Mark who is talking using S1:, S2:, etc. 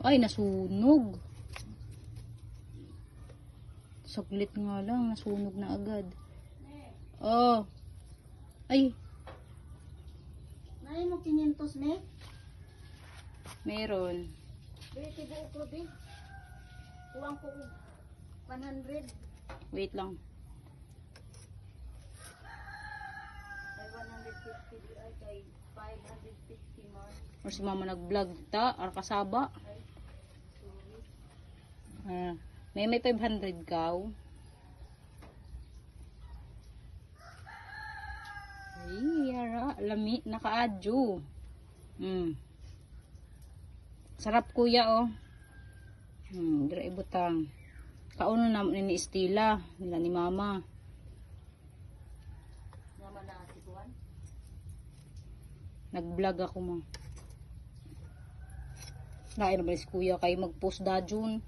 S1: Ay, nasunog. Saglit nga lang, nasunog na agad. Oh. Ay.
S2: Nay mo 500 me?
S1: Meron.
S2: Bete buo ko be. Kuwang ko 100.
S1: Wait lang.
S2: Ay 150 di ay kay 550 more.
S1: Or si mama nag-vlog ta, or kasaba. May 500 kaw. Ay, yara, lami, naka-adyo. Sarap kuya, oh. Dira ibutang. Kauno na ni Estila, nila ni mama.
S2: Mama na si Juan.
S1: Nag-vlog ako mo. Lain naman si kuya kay mag-post da June.